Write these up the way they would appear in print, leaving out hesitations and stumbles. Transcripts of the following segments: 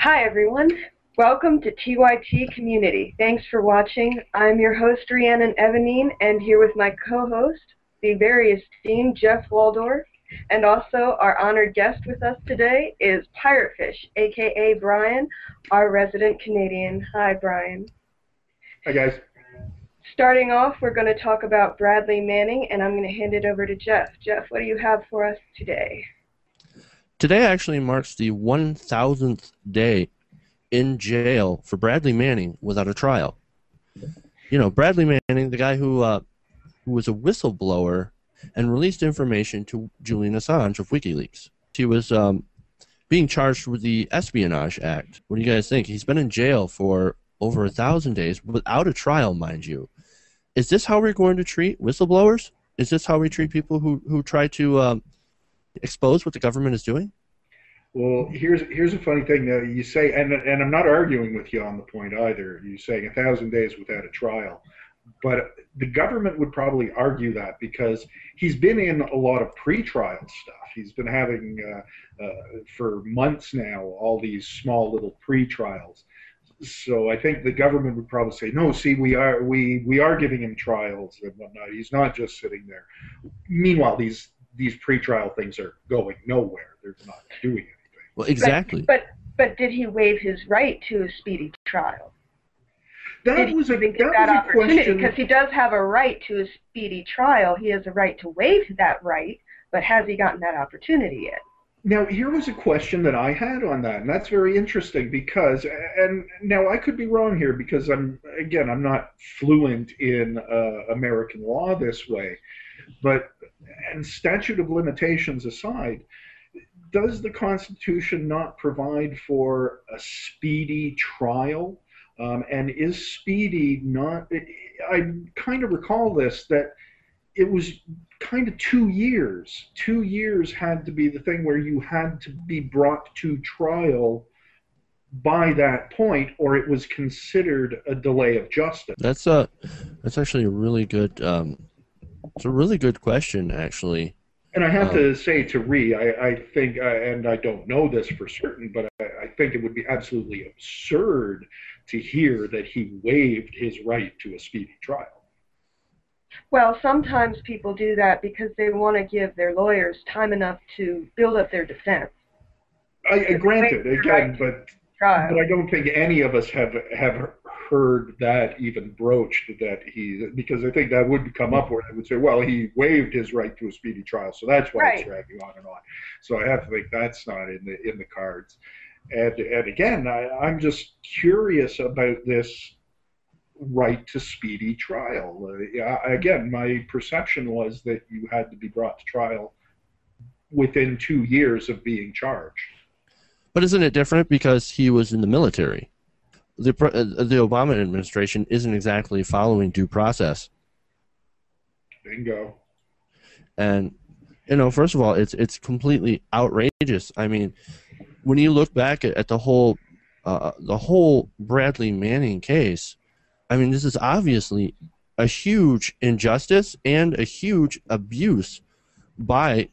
Hi everyone, welcome to TYT Community. Thanks for watching. I'm your host Rhiannon Avaneen, and here with my co-host, the very esteemed Jeff Waldorf, and also our honored guest with us today is PirateFish, aka Brian, our resident Canadian. Hi Brian. Hi guys. Starting off, we're going to talk about Bradley Manning, and I'm going to hand it over to Jeff. Jeff, what do you have for us today? Today actually marks the 1,000th day in jail for Bradley Manning without a trial. You know, Bradley Manning, the guy who was a whistleblower and released information to Julian Assange of WikiLeaks. He was being charged with the Espionage Act. What do you guys think? He's been in jail for over 1,000 days without a trial, mind you. Is this how we're going to treat whistleblowers? Is this how we treat people who try to expose what the government is doing? Well, here's a funny thing that you say, and I'm not arguing with you on the point either. You're saying 1,000 days without a trial, but the government would probably argue that because he's been in a lot of pre-trial stuff. He's been having for months now all these small little pre-trials. So I think the government would probably say, no, see, we are giving him trials and whatnot. He's not just sitting there. Meanwhile, these pre-trial things are going nowhere. They're not doing anything. Well, exactly. But did he waive his right to a speedy trial? That was a question. Because he does have a right to a speedy trial. He has a right to waive that right, but has he gotten that opportunity yet? Now, here was a question that I had on that, and that's very interesting because, and now I could be wrong here because I'm not fluent in American law this way, but, and statute of limitations aside, does the Constitution not provide for a speedy trial? And is speedy not, I kind of recall this, that it was kind of 2 years. 2 years had to be the thing where you had to be brought to trial by that point, or it was considered a delay of justice. That's actually a really good it's a really good question, actually. And I have to say to Ree, I think, and I don't know this for certain, but I think it would be absolutely absurd to hear that he waived his right to a speedy trial. Well, sometimes people do that because they want to give their lawyers time enough to build up their defense. Granted, again, but I don't think any of us have heard that even broached, that because I think that would come up where they would say, well, he waived his right to a speedy trial, so that's why it's dragging on and on. So I have to think that's not in the cards. And again, I'm just curious about this right to speedy trial. Again, my perception was that you had to be brought to trial within 2 years of being charged. But isn't it different because he was in the military? The Obama administration isn't exactly following due process. Bingo. And, you know, first of all, it's completely outrageous. I mean, when you look back at the whole Bradley Manning case, I mean, this is obviously a huge injustice and a huge abuse by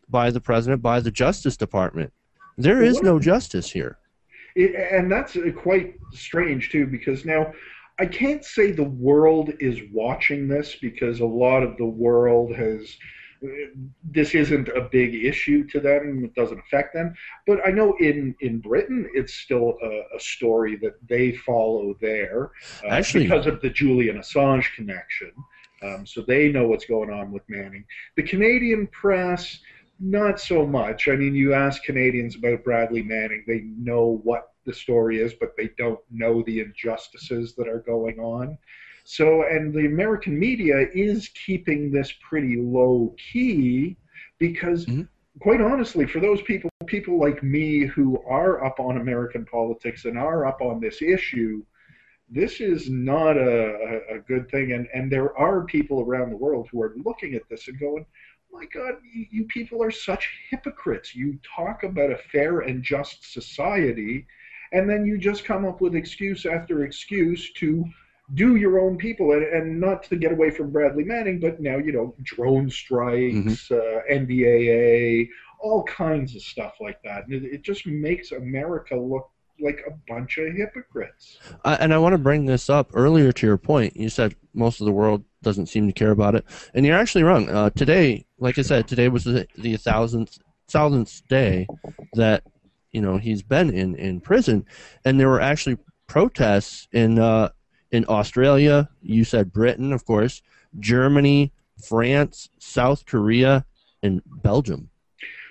the president, by the Justice Department. There is no justice here. And that's quite strange, too, because now I can't say the world is watching this because a lot of the world this isn't a big issue to them. It doesn't affect them. But I know in Britain, it's still a story that they follow there Actually, because of the Julian Assange connection. So they know what's going on with Manning. The Canadian press, not so much. I mean, you ask Canadians about Bradley Manning, they know what the story is, but they don't know the injustices that are going on. So, and the American media is keeping this pretty low key because, quite honestly, for those people like me who are up on American politics and are up on this issue, this is not a good thing. And there are people around the world who are looking at this and going, my God, you people are such hypocrites. You talk about a fair and just society, and then you just come up with excuse after excuse to do your own people, and not to get away from Bradley Manning, but now, you know, drone strikes, NDAA, all kinds of stuff like that. And it just makes America look like a bunch of hypocrites. And I want to bring this up earlier to your point. You said most of the world doesn't seem to care about it, and you're actually wrong. Today, like I said, today was the thousandth day that he's been in prison, and there were actually protests in Australia. You said Britain, of course, Germany, France, South Korea, and Belgium.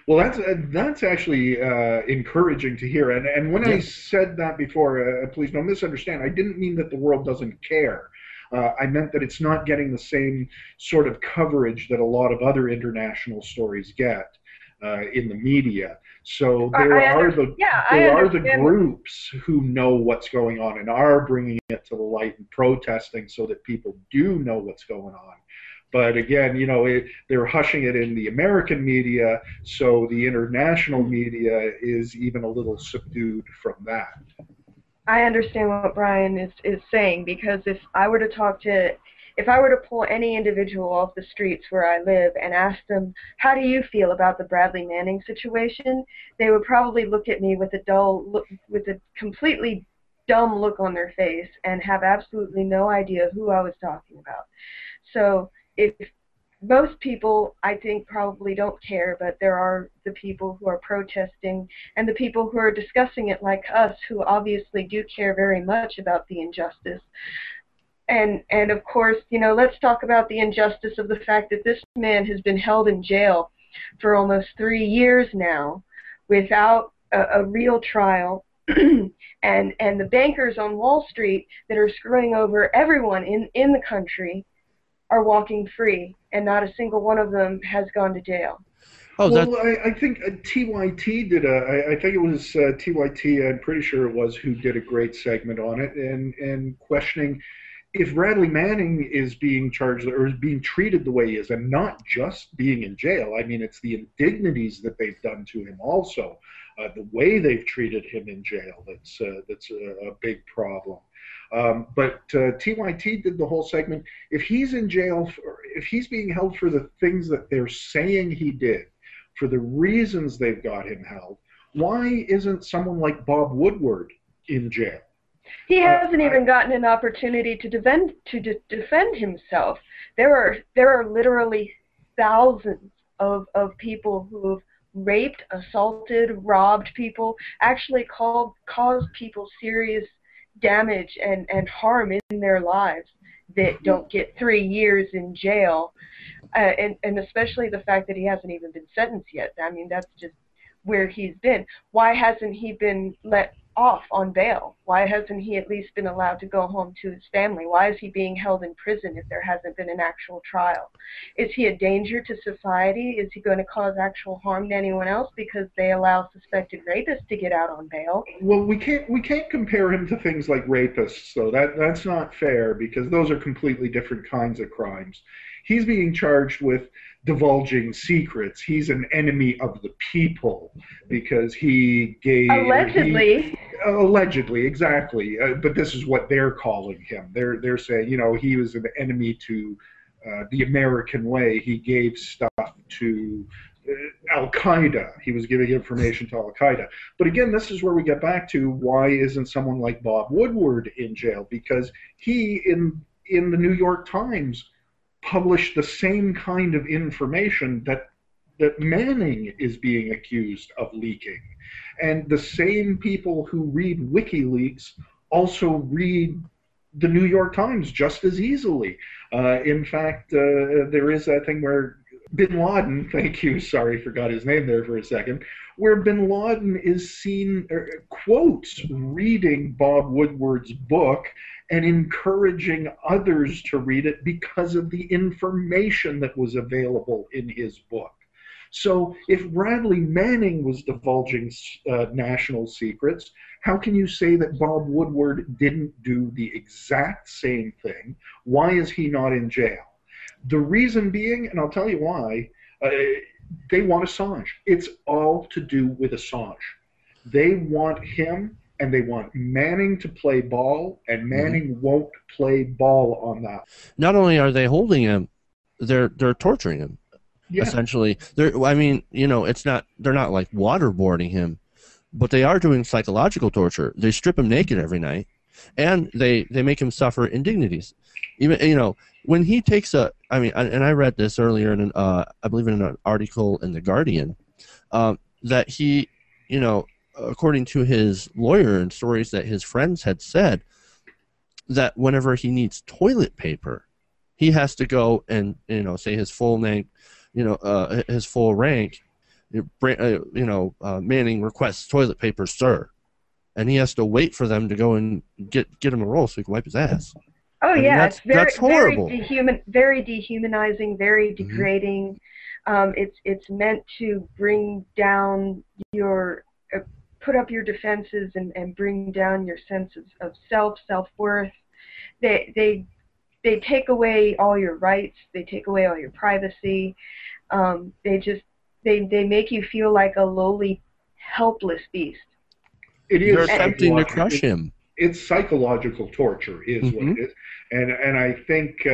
Well, that's actually encouraging to hear. And when I said that before, please don't misunderstand. I didn't mean that the world doesn't care. I meant that it's not getting the same sort of coverage that a lot of other international stories get in the media. So there are the groups who know what's going on and are bringing it to the light and protesting so that people do know what's going on. But again, they're hushing it in the American media, so the international media is even a little subdued from that. I understand what Brian is saying, because if I were to pull any individual off the streets where I live and ask them, how do you feel about the Bradley Manning situation, they would probably look at me with a completely dumb look on their face and have absolutely no idea who I was talking about. So if most people, I think, probably don't care, but there are the people who are protesting and the people who are discussing it like us, who obviously do care very much about the injustice. And of course, let's talk about the injustice of the fact that this man has been held in jail for almost 3 years now without a real trial. and the bankers on Wall Street that are screwing over everyone in the country are walking free, and not a single one of them has gone to jail. Well, I think TYT did I think it was TYT, I'm pretty sure it was, who did a great segment on it, and questioning if Bradley Manning is being charged or is being treated the way he is, and not just being in jail. I mean, it's the indignities that they've done to him also, the way they've treated him in jail. That's a big problem. But TYT did the whole segment. If he's in jail, if he's being held for the things that they're saying he did, for the reasons they've got him held, why isn't someone like Bob Woodward in jail? He hasn't even gotten an opportunity to defend himself. There are literally thousands of people who have raped, assaulted, robbed people, actually caused people serious damage and harm in their lives that don't get 3 years in jail, and especially the fact that he hasn't even been sentenced yet. I mean, that's just where he's been. Why hasn't he been let off on bail? Why hasn't he at least been allowed to go home to his family? Why is he being held in prison if there hasn't been an actual trial? Is he a danger to society? Is he going to cause actual harm to anyone else because they allow suspected rapists to get out on bail? Well, we can't compare him to things like rapists, though. That's not fair, because those are completely different kinds of crimes. He's being charged with divulging secrets. He's an enemy of the people because he gave... Allegedly, exactly. But this is what they're calling him. They're saying, he was an enemy to the American way. He gave stuff to Al-Qaeda. He was giving information to Al-Qaeda. But again, this is where we get back to, why isn't someone like Bob Woodward in jail? Because he, in the New York Times, published the same kind of information that Manning is being accused of leaking. And the same people who read WikiLeaks also read the New York Times just as easily. In fact, there is that thing where Bin Laden, thank you, sorry, forgot his name there for a second, where Bin Laden is seen, quotes, reading Bob Woodward's book and encouraging others to read it because of the information that was available in his book. So if Bradley Manning was divulging national secrets, how can you say that Bob Woodward didn't do the exact same thing? Why is he not in jail? The reason being, and I'll tell you why, they want Assange. It's all to do with Assange. They want him, and they want Manning to play ball, and Manning won't play ball on that. Not only are they holding him, they're torturing him. Yeah. Essentially, they're not like waterboarding him, but they are doing psychological torture. They strip him naked every night, and they make him suffer indignities. Even, you know, when he takes a, I mean, and I read this earlier in I believe in an article in The Guardian, that he, you know, according to his lawyer and stories that his friends had said, that whenever he needs toilet paper, he has to go and, you know, say his full name, you know, his full rank, Manning requests toilet paper, sir, and he has to wait for them to go and get him a roll so he can wipe his ass. Oh, yeah, that's horrible. Very dehumanizing, very degrading. It's meant to bring down your, put up your defenses and bring down your sense of self-worth. They take away all your rights. They take away all your privacy. They make you feel like a lowly, helpless beast. It is. They're attempting to crush him. It's psychological torture, is what it is, and I think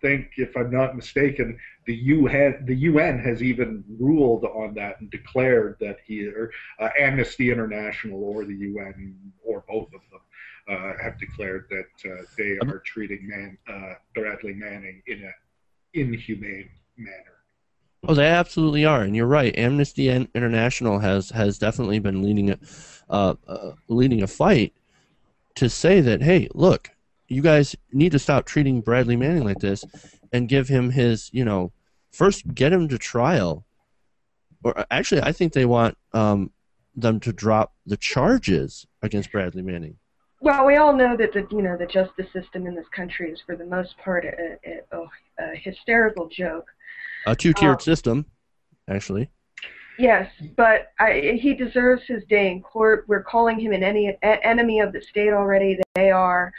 if I'm not mistaken, the UN has even ruled on that and declared that Amnesty International or the UN or both of them have declared that they are treating Bradley Manning in an inhumane manner. Oh, they absolutely are, and you're right. Amnesty International has definitely been leading a fight to say that, hey, look, you guys need to stop treating Bradley Manning like this, and give him his, you know, first get him to trial, or actually, I think they want them to drop the charges against Bradley Manning. Well, we all know that the justice system in this country is, for the most part, a hysterical joke. A two-tiered system, actually. Yes, but he deserves his day in court. We're calling him an enemy of the state already. They are.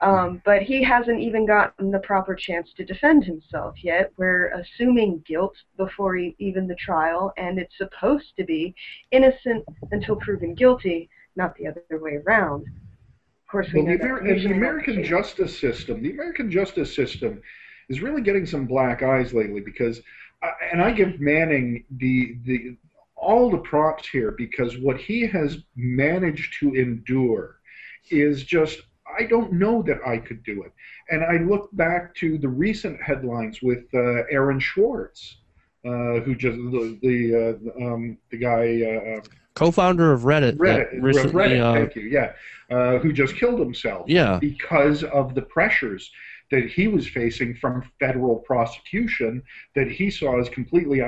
But he hasn't even gotten the proper chance to defend himself yet. We're assuming guilt before even the trial, and it's supposed to be innocent until proven guilty, not the other way around. Of course, we know the American justice system is really getting some black eyes lately, because, and I give Manning all the props here, because what he has managed to endure is just, I don't know that I could do it. And I look back to the recent headlines with Aaron Swartz, who just the guy co-founder of Reddit recently, thank you, yeah, who just killed himself, because of the pressures that he was facing from federal prosecution that he saw as completely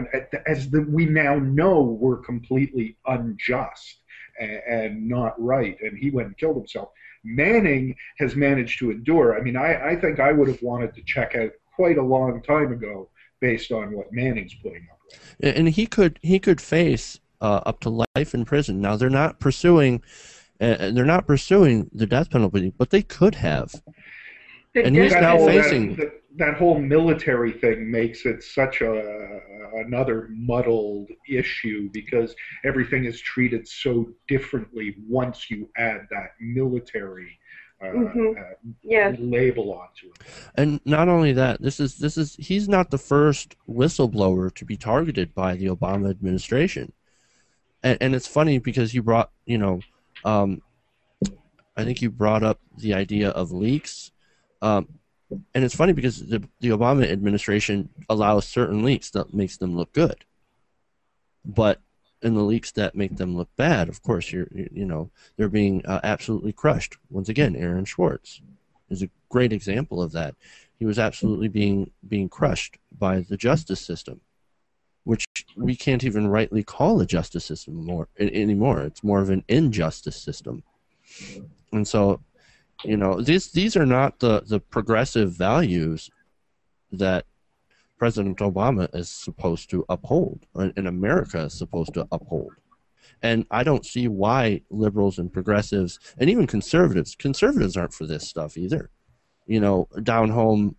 we now know were completely unjust and not right, and he went and killed himself. Manning has managed to endure. I mean, I think I would have wanted to check out quite a long time ago based on what Manning's putting up with. And he could face up to life in prison. Now they're not pursuing the death penalty, but they could have. And he's now facing that whole military thing makes it such another muddled issue, because everything is treated so differently once you add that military label onto it. And not only that, he's not the first whistleblower to be targeted by the Obama administration. And it's funny because you brought, I think you brought up the idea of leaks. And it's funny because the Obama administration allows certain leaks that makes them look good, but in the leaks that make them look bad, of course, they're being absolutely crushed. Once again, Aaron Swartz is a great example of that. He was absolutely being crushed by the justice system, which we can't even rightly call a justice system anymore. It's more of an injustice system, and so. These are not the progressive values that President Obama is supposed to uphold, and America is supposed to uphold. And I don't see why liberals and progressives, and even conservatives aren't for this stuff either. Down home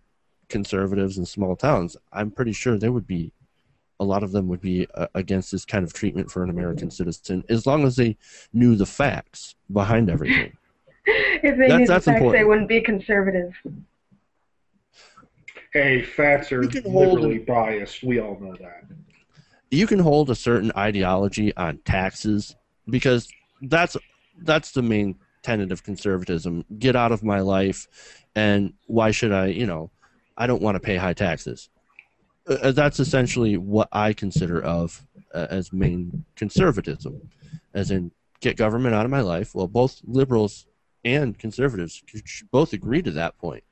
conservatives in small towns, I'm pretty sure a lot of them would be against this kind of treatment for an American citizen, as long as they knew the facts behind everything. If they knew the facts, important. They wouldn't be conservative. Hey, facts are liberally biased. We all know that. You can hold a certain ideology on taxes because that's the main tenet of conservatism. Get out of my life, and why should I? I don't want to pay high taxes. That's essentially what I consider of as main conservatism, as in get government out of my life. Well, both liberals and conservatives both agree to that point.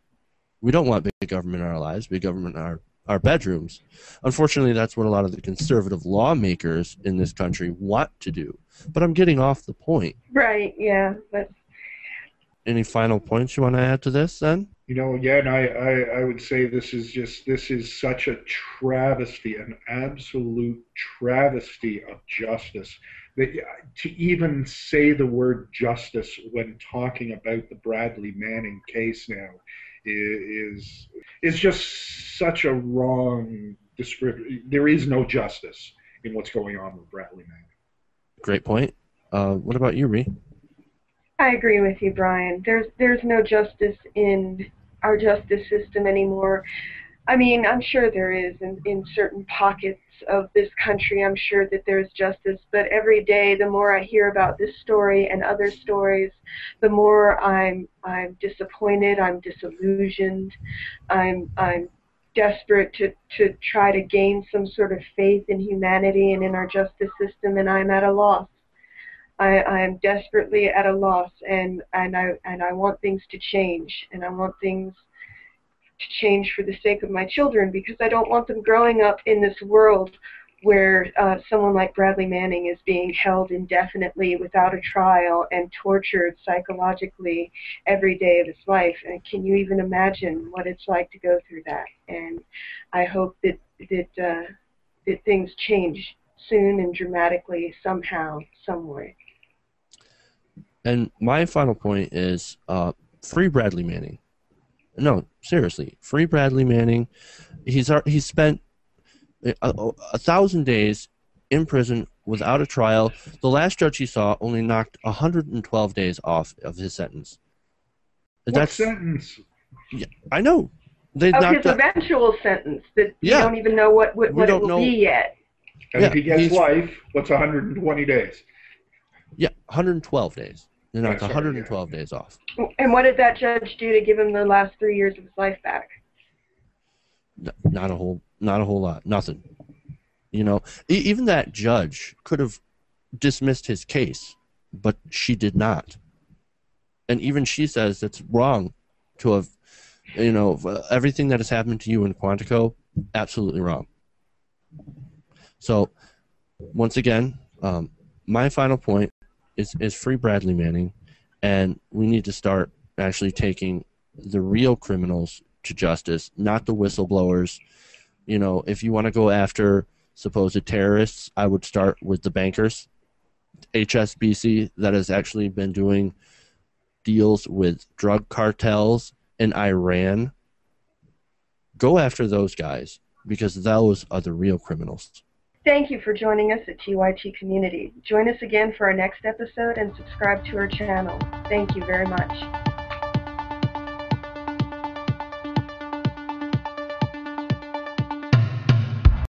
We don't want big government in our lives, big government in our bedrooms. Unfortunately, that's what a lot of the conservative lawmakers in this country want to do. But I'm getting off the point. Right, yeah. Any final points you want to add to this, then? Again, I would say this is such a travesty, an absolute travesty of justice. To even say the word justice when talking about the Bradley Manning case now is just such a wrong description. There is no justice in what's going on with Bradley Manning. Great point. What about you, Rhi? I agree with you, Brian. There's no justice in our justice system anymore. I mean, I'm sure there is in certain pockets of this country. I'm sure that there's justice, but every day, the more I hear about this story and other stories, the more I'm disappointed. I'm disillusioned. I'm desperate to try to gain some sort of faith in humanity and in our justice system, and I'm at a loss. I am desperately at a loss, and I want things to change, and I want things to change for the sake of my children, because I don't want them growing up in this world where someone like Bradley Manning is being held indefinitely without a trial and tortured psychologically every day of his life. And can you even imagine what it's like to go through that? And I hope that things change soon and dramatically somehow, some way. And my final point is free Bradley Manning. No, seriously, free Bradley Manning. He's spent 1,000 days in prison without a trial. The last judge he saw only knocked 112 days off of his sentence. What sentence? Yeah, I know. They of knocked his eventual sentence that you don't even know what it will be yet. And if he gets life, what's 120 days? Yeah, 112 days. They knocked 112 days off. And what did that judge do to give him the last 3 years of his life back? Not a whole lot. Nothing. Even that judge could have dismissed his case, but she did not. And even she says it's wrong to have, everything that has happened to you in Quantico, absolutely wrong. So, once again, my final point is free Bradley Manning, and we need to start actually taking the real criminals to justice, not the whistleblowers. If you want to go after supposed terrorists, I would start with the bankers, HSBC, that has actually been doing deals with drug cartels in Iran. Go after those guys, because those are the real criminals. Thank you for joining us at TYT Community. Join us again for our next episode and subscribe to our channel. Thank you very much.